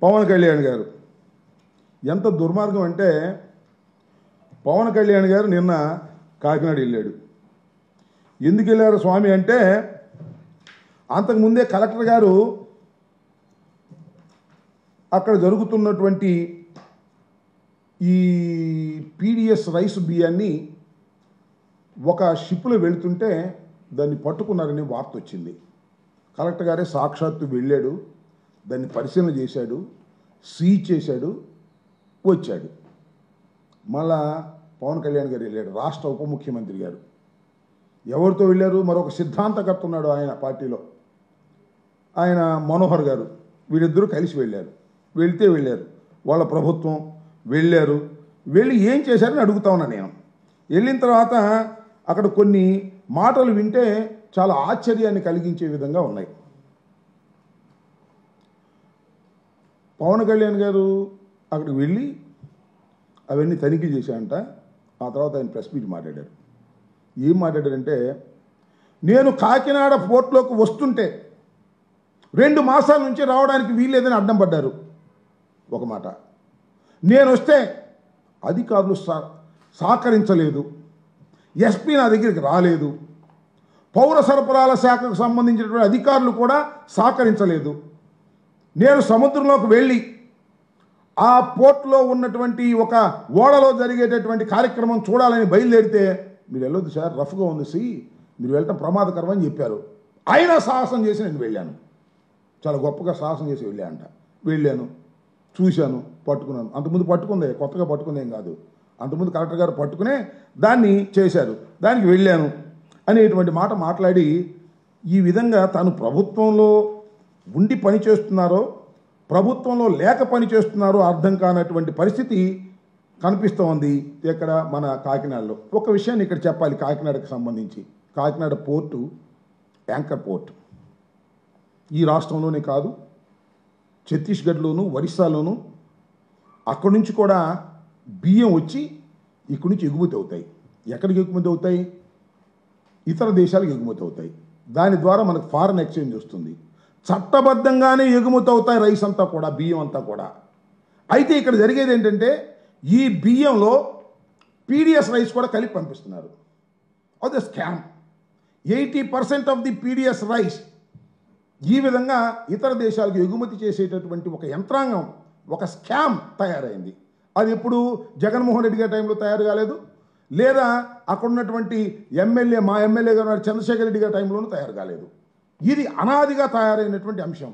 పవన్ కళ్యాణ్ గారు ఎంత దుర్మార్గం అంటే పవన్ కళ్యాణ్ గారు నిన్న కాకినాడ వెళ్ళాడు. ఎందుకు వెళ్ళారు స్వామి అంటే అంతకుముందే కలెక్టర్ గారు అక్కడ జరుగుతున్నటువంటి ఈ పీడిఎస్ రైస్ బియ్యాన్ని ఒక షిప్లో వెళుతుంటే దాన్ని పట్టుకున్నారని వార్త వచ్చింది. కలెక్టర్ గారే సాక్షాత్తు వెళ్ళాడు, దాన్ని పరిశీలన చేశాడు, సీజ్ చేశాడు, వచ్చాడు. మళ్ళా పవన్ కళ్యాణ్ గారు వెళ్ళాడు, రాష్ట్ర ఉప ముఖ్యమంత్రి గారు. ఎవరితో వెళ్ళారు? మరొక సిద్ధాంతకర్త ఉన్నాడు ఆయన పార్టీలో, ఆయన మనోహర్ గారు. వీళ్ళిద్దరూ కలిసి వెళ్ళారు. వెళ్ళారు వాళ్ళ ప్రభుత్వం వెళ్ళారు. వెళ్ళి ఏం చేశారని అడుగుతా ఉన్నా నేను. వెళ్ళిన తర్వాత అక్కడ కొన్ని మాటలు వింటే చాలా ఆశ్చర్యాన్ని కలిగించే విధంగా ఉన్నాయి. పవన్ కళ్యాణ్ గారు అక్కడికి వెళ్ళి అవన్నీ తనిఖీ చేశారంట. ఆ తర్వాత ఆయన ప్రెస్ మీట్ మాట్లాడారు. ఏం మాట్లాడారంటే, నేను కాకినాడ పోర్ట్లోకి వస్తుంటే 2 మాసాల నుంచి రావడానికి వీల్లేదని అడ్డం పడ్డారు. ఒక మాట. నేను వస్తే అధికారులు సహకరించలేదు, ఎస్పీ నా దగ్గరికి రాలేదు, పౌర సరఫరాల శాఖకు సంబంధించినటువంటి అధికారులు కూడా సహకరించలేదు. నేను సముద్రంలోకి వెళ్ళి ఆ పోర్ట్లో ఉన్నటువంటి ఒక ఓడలో జరిగేటటువంటి కార్యక్రమం చూడాలని బయలుదేరితే మీరు వెళ్ళొద్దు సార్, రఫ్గా ఉంది సి, మీరు వెళ్ళటం ప్రమాదకరం అని చెప్పారు. అయినా సాహసం చేసి నేను వెళ్ళాను. చాలా గొప్పగా సాహసం చేసి వెళ్ళాను, చూశాను, పట్టుకున్నాను. అంతకుముందు పట్టుకుందే, కొత్తగా పట్టుకుంది ఏం కాదు. అంతకుముందు కలెక్టర్ గారు పట్టుకునే దాన్ని చేశారు, దానికి వెళ్ళాను అనేటువంటి మాట మాట్లాడి ఈ విధంగా తాను ప్రభుత్వంలో ఉండి పని చేస్తున్నారో ప్రభుత్వంలో లేక పని చేస్తున్నారో అర్థం కానటువంటి పరిస్థితి కనిపిస్తూ ఉంది ఇక్కడ మన కాకినాడలో. ఒక విషయాన్ని ఇక్కడ చెప్పాలి కాకినాడకు సంబంధించి. Kakinada port anchor port. ఈ రాష్ట్రంలోనే కాదు, ఛత్తీస్గఢ్లోను, ఒరిస్సాలోను అక్కడి నుంచి కూడా బియ్యం వచ్చి ఇక్కడి నుంచి ఎగుమతి అవుతాయి. ఎక్కడికి ఎగుమతి అవుతాయి? ఇతర దేశాలకు ఎగుమతి అవుతాయి. దాని ద్వారా మనకు ఫారెన్ ఎక్స్చేంజ్ వస్తుంది. చట్టబద్ధంగానే ఎగుమతి అవుతాయి రైస్ అంతా కూడా, బియ్యం అంతా కూడా. అయితే ఇక్కడ జరిగేది ఏంటంటే ఈ బియ్యంలో పీడిఎస్ రైస్ కూడా కలిపి పంపిస్తున్నారు. అది scam. 80% of the PDS rice ఈ విధంగా ఇతర దేశాలకు ఎగుమతి చేసేటటువంటి ఒక యంత్రాంగం, ఒక స్కామ్ తయారైంది. అది ఎప్పుడు జగన్మోహన్ రెడ్డి గారి టైంలో తయారు కాలేదు, లేదా అక్కడ ఉన్నటువంటి మా ఎమ్మెల్యే గారు చంద్రశేఖర్ రెడ్డి గారి టైంలోనూ తయారు కాలేదు. ఇది అనాదిగా తయారైనటువంటి అంశం.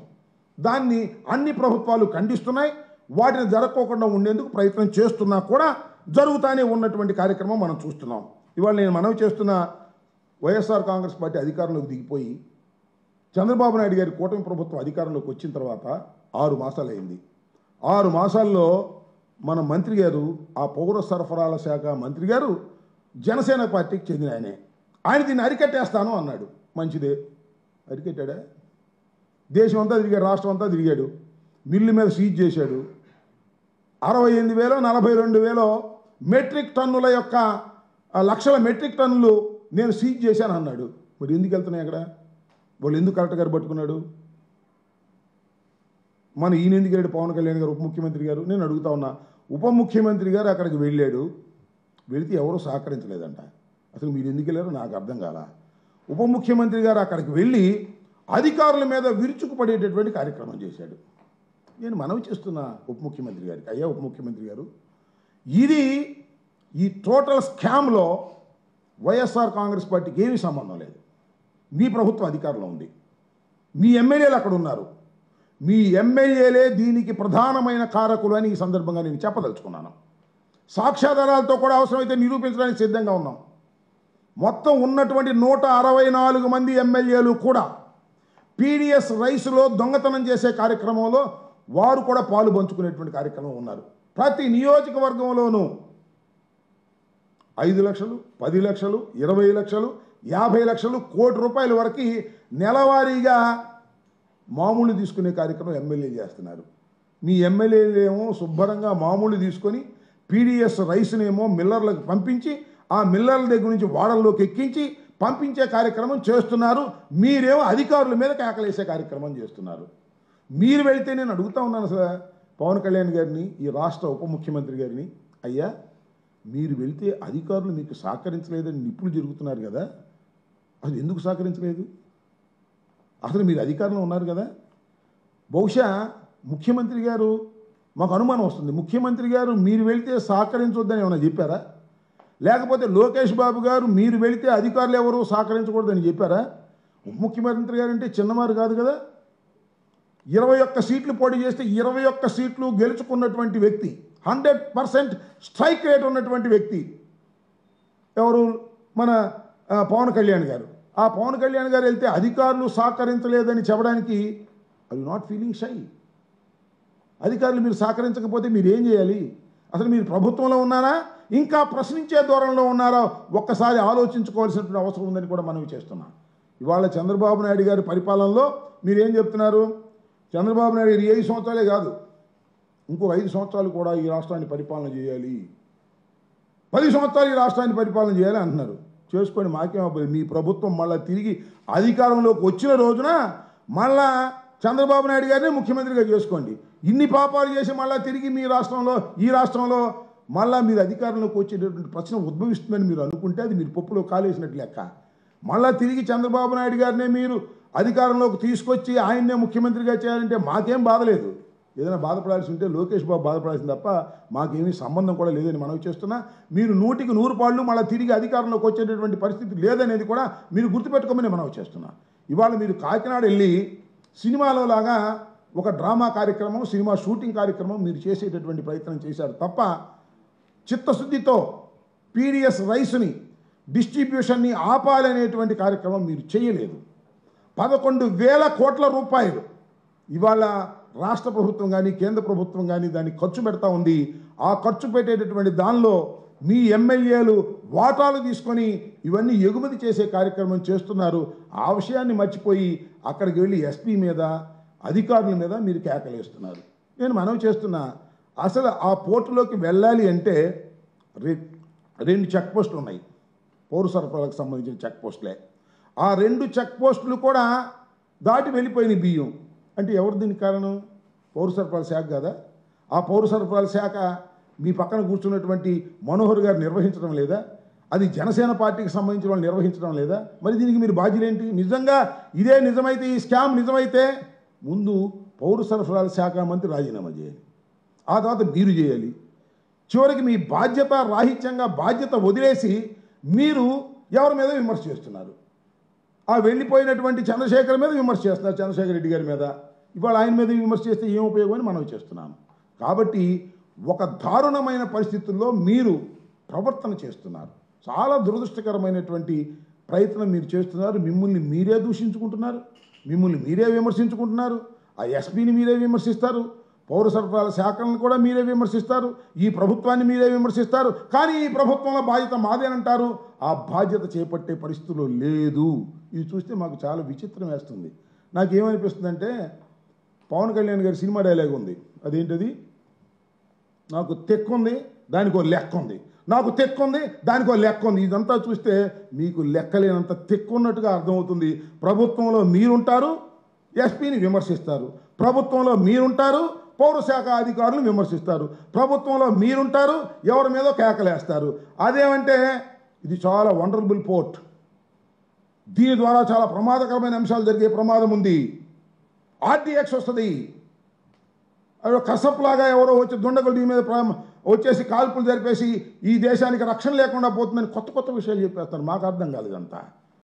దాన్ని అన్ని ప్రభుత్వాలు ఖండిస్తున్నాయి. వాటిని జరగకోకుండా ఉండేందుకు ప్రయత్నం చేస్తున్నా కూడా జరుగుతూనే ఉన్నటువంటి కార్యక్రమం మనం చూస్తున్నాం. ఇవాళ నేను మనవి చేస్తున్న, వైఎస్ఆర్ కాంగ్రెస్ పార్టీ అధికారంలోకి దిగిపోయి చంద్రబాబు నాయుడు గారి కూటమి ప్రభుత్వం అధికారంలోకి వచ్చిన తర్వాత 6 మాసాలు అయింది. 6 మాసాల్లో మన మంత్రి గారు, ఆ పౌర సరఫరాల శాఖ మంత్రి గారు జనసేన పార్టీకి చెందిన ఆయన దీన్ని అరికట్టేస్తాను అన్నాడు. మంచిదే, అరికట్టాడా? దేశం అంతా తిరిగాడు, రాష్ట్రం అంతా తిరిగాడు, మిల్లు మీద సీజ్ చేశాడు. 68,000 42,000 మెట్రిక్ టన్నుల యొక్క లక్షల మెట్రిక్ టన్నులు నేను సీజ్ చేశాను అన్నాడు. మరి ఎందుకు వెళ్తున్నాయి అక్కడ? వాళ్ళు ఎందుకు కలెక్టర్ గారు పట్టుకున్నాడు? మన ఈయన ఎందుకు వెళ్ళాడు? పవన్ కళ్యాణ్ గారు ఉప ముఖ్యమంత్రి గారు. నేను అడుగుతా ఉన్నా, ఉప ముఖ్యమంత్రి గారు అక్కడికి వెళ్ళాడు, వెళితే ఎవరూ సహకరించలేదంట. అసలు మీరు ఎందుకు వెళ్ళారో నాకు అర్థం కాల. ఉప ముఖ్యమంత్రి గారు అక్కడికి వెళ్ళి అధికారుల మీద విరుచుకుపడేటటువంటి కార్యక్రమం చేశాడు. నేను మనవి చేస్తున్నా ఉప ముఖ్యమంత్రి గారికి, అయ్యా ఉప ముఖ్యమంత్రి గారు, ఈ టోటల్ స్కామ్లో వైఎస్ఆర్ కాంగ్రెస్ పార్టీకి ఏమీ సంబంధం లేదు. మీ ప్రభుత్వం అధికారంలో ఉంది, మీ ఎమ్మెల్యేలు అక్కడ ఉన్నారు, మీ ఎమ్మెల్యేలే దీనికి ప్రధానమైన కారకులు అని ఈ సందర్భంగా నేను చెప్పదలుచుకున్నాను. సాక్ష్యాధారాలతో కూడా అవసరమైతే నిరూపించడానికి సిద్ధంగా ఉన్నాం. మొత్తం ఉన్నటువంటి 164 మంది ఎమ్మెల్యేలు కూడా పీడిఎస్ రైస్లో దొంగతనం చేసే కార్యక్రమంలో వారు కూడా పాలు పంచుకునేటువంటి కార్యక్రమం ఉన్నారు. ప్రతి నియోజకవర్గంలోనూ 5 లక్షలు, 10 లక్షలు, 20 లక్షలు, 50 లక్షలు, కోటి రూపాయల వరకు నెలవారీగా మామూలు తీసుకునే కార్యక్రమం ఎమ్మెల్యేలు చేస్తున్నారు. మీ ఎమ్మెల్యేలు ఏమో శుభ్రంగా మామూలు తీసుకొని పీడిఎస్ రైస్నేమో మిల్లర్లకు పంపించి ఆ మిల్లర్ల దగ్గర నుంచి వాడల్లోకి ఎక్కించి పంపించే కార్యక్రమం చేస్తున్నారు. మీరేమో అధికారుల మీద కేకలేసే కార్యక్రమం చేస్తున్నారు. మీరు వెళితే నేను అడుగుతా ఉన్నాను సార్ పవన్ కళ్యాణ్ గారిని, ఈ రాష్ట్ర ఉప ముఖ్యమంత్రి గారిని, అయ్యా మీరు వెళితే అధికారులు మీకు సహకరించలేదని నిప్పులు జరుగుతున్నారు కదా, అసలు ఎందుకు సహకరించలేదు? అసలు మీరు అధికారంలో ఉన్నారు కదా. బహుశా ముఖ్యమంత్రి గారు, మాకు అనుమానం వస్తుంది, ముఖ్యమంత్రి గారు మీరు వెళితే సహకరించొద్దని ఏమైనా చెప్పారా? లేకపోతే లోకేష్ బాబు గారు మీరు వెళితే అధికారులు ఎవరు సహకరించకూడదని చెప్పారా? ఉప ముఖ్యమంత్రి గారు అంటే చిన్నవారు కాదు కదా. 21 సీట్లు పోటీ చేస్తే 21 సీట్లు గెలుచుకున్నటువంటి వ్యక్తి, 100% స్ట్రైక్ రేట్ ఉన్నటువంటి వ్యక్తి ఎవరు? మన పవన్ కళ్యాణ్ గారు. ఆ పవన్ కళ్యాణ్ గారు వెళ్తే అధికారులు సహకరించలేదని చెప్పడానికి are you not feeling shy? అధికారులు మీరు సహకరించకపోతే మీరు ఏం చేయాలి? అసలు మీరు ప్రభుత్వంలో ఉన్నారా, ఇంకా ప్రశ్నించే ధోరణిలో ఉన్నారా? ఒక్కసారి ఆలోచించుకోవాల్సినటువంటి అవసరం ఉందని కూడా మనం చేస్తున్నాం. ఇవాళ చంద్రబాబు నాయుడు గారి పరిపాలనలో మీరేం చెప్తున్నారు? చంద్రబాబు నాయుడు 5 సంవత్సరాలే కాదు, ఇంకో 5 సంవత్సరాలు కూడా ఈ రాష్ట్రాన్ని పరిపాలన చేయాలి, 10 సంవత్సరాలు ఈ రాష్ట్రాన్ని పరిపాలన చేయాలి అంటున్నారు. చేసుకోండి, మాకేమో. మీ ప్రభుత్వం మళ్ళీ తిరిగి అధికారంలోకి వచ్చిన రోజున మళ్ళా చంద్రబాబు నాయుడు గారిని ముఖ్యమంత్రిగా చేసుకోండి. ఇన్ని పాపాలు చేసి మళ్ళీ తిరిగి మీ రాష్ట్రంలో, ఈ రాష్ట్రంలో మళ్ళీ మీరు అధికారంలోకి వచ్చేటటువంటి ప్రశ్న ఉద్భవిస్తుందని మీరు అనుకుంటే అది మీరు పప్పులో కాలేసినట్లు లెక్క. మళ్ళీ తిరిగి చంద్రబాబు నాయుడు గారినే మీరు అధికారంలోకి తీసుకొచ్చి ఆయన్నే ముఖ్యమంత్రిగా చేయాలంటే మాకేం బాధలేదు. ఏదైనా బాధపడాల్సి ఉంటే లోకేష్ బాబు బాధపడాల్సింది తప్ప మాకేమీ సంబంధం కూడా లేదని మనవి చేస్తున్నా. మీరు 100కి 100 పాళ్ళు మళ్ళీ తిరిగి అధికారంలోకి వచ్చేటటువంటి పరిస్థితి లేదనేది కూడా మీరు గుర్తుపెట్టుకోమని మనవి చేస్తున్నా. ఇవాళ మీరు కాకినాడ వెళ్ళి సినిమాలో లాగా ఒక డ్రామా కార్యక్రమం, సినిమా షూటింగ్ కార్యక్రమం మీరు చేసేటటువంటి ప్రయత్నం చేశారు తప్ప చిత్తశుద్ధితో పీడిఎస్ రైస్ని డిస్ట్రిబ్యూషన్ని ఆపాలనేటువంటి కార్యక్రమం మీరు చేయలేదు. 11,000 కోట్ల రూపాయలు ఇవాళ రాష్ట్ర ప్రభుత్వం కానీ కేంద్ర ప్రభుత్వం కానీ దాన్ని ఖర్చు పెడతా ఉంది. ఆ ఖర్చు పెట్టేటటువంటి దానిలో మీ ఎమ్మెల్యేలు వాటాలు తీసుకొని ఇవన్నీ ఎగుమతి చేసే కార్యక్రమం చేస్తున్నారు. ఆ విషయాన్ని మర్చిపోయి అక్కడికి వెళ్ళి ఎస్పీ మీద, అధికారుల మీద మీరు కేకలేస్తున్నారు. నేను మనవి చేస్తున్నా, అసలు ఆ పోర్టులోకి వెళ్ళాలి అంటే 2 చెక్ పోస్టులు ఉన్నాయి, పౌర సరఫరాలకు సంబంధించిన చెక్ పోస్టులే. ఆ 2 చెక్ పోస్టులు కూడా దాటి వెళ్ళిపోయిన బియ్యం అంటే ఎవరు దీనికి కారణం? పౌర సరఫరాల శాఖ కదా. ఆ పౌర సరఫరాల శాఖ మీ పక్కన కూర్చున్నటువంటి మనోహర్ గారు నిర్వహించడం లేదా? అది జనసేన పార్టీకి సంబంధించిన వాళ్ళు నిర్వహించడం లేదా? మరి దీనికి మీరు బాధ్యులేంటి? నిజంగా ఇదే నిజమైతే, ఈ స్కామ్ నిజమైతే ముందు పౌర సరఫరాల శాఖ మంత్రి రాజీనామా చేయాలి, ఆ తర్వాత మీరు చేయాలి. చివరికి మీ బాధ్యత రాహిత్యంగా బాధ్యత వదిలేసి మీరు ఎవరి మీద విమర్శ చేస్తున్నారు? ఆ వెళ్ళిపోయినటువంటి చంద్రశేఖర్ మీద విమర్శ చేస్తున్నారు, చంద్రశేఖర్ రెడ్డి గారి మీద. ఇవాళ ఆయన మీద విమర్శ చేస్తే ఏం ఉపయోగం అని మనం చేస్తున్నాము. కాబట్టి ఒక దారుణమైన పరిస్థితుల్లో మీరు ప్రవర్తన చేస్తున్నారు. చాలా దురదృష్టకరమైనటువంటి ప్రయత్నం మీరు చేస్తున్నారు. మిమ్మల్ని మీరే దూషించుకుంటున్నారు, మిమ్మల్ని మీరే విమర్శించుకుంటున్నారు. ఆ ఎస్పీని మీరే విమర్శిస్తారు, పౌర సరఫరాల శాఖలను కూడా మీరే విమర్శిస్తారు, ఈ ప్రభుత్వాన్ని మీరే విమర్శిస్తారు. కానీ ఈ ప్రభుత్వంలో బాధ్యత మాదేనంటారు. ఆ బాధ్యత చేపట్టే పరిస్థితుల్లో లేదు. ఇది చూస్తే మాకు చాలా విచిత్రం వేస్తుంది. నాకేమనిపిస్తుందంటే పవన్ కళ్యాణ్ గారి సినిమా డైలాగ్ ఉంది, అదేంటది? నాకు తెక్కుంది దానికో లెక్క ఉంది, నాకు తెక్కుంది దానికో లెక్క ఉంది. ఇదంతా చూస్తే మీకు లెక్కలేనంత తెక్కున్నట్టుగా అర్థమవుతుంది. ప్రభుత్వంలో మీరుంటారు, ఎస్పీని విమర్శిస్తారు. ప్రభుత్వంలో మీరుంటారు, పౌర శాఖ అధికారులను విమర్శిస్తారు. ప్రభుత్వంలో మీరుంటారు, ఎవరి మీదో కేకలేస్తారు. అదేమంటే ఇది చాలా వండర్బుల్ పోర్ట్, దీని ద్వారా చాలా ప్రమాదకరమైన అంశాలు జరిగే ప్రమాదం ఉంది, ఆర్డీఎక్స్ వస్తుంది, అవి కసప్లాగా ఎవరో వచ్చి దుండగులు దీని మీద వచ్చేసి కాల్పులు జరిపేసి ఈ దేశానికి రక్షణ లేకుండా పోతుందని కొత్త కొత్త విషయాలు చెప్పేస్తారు. మాకు అర్థం కాదు ఇదంతా.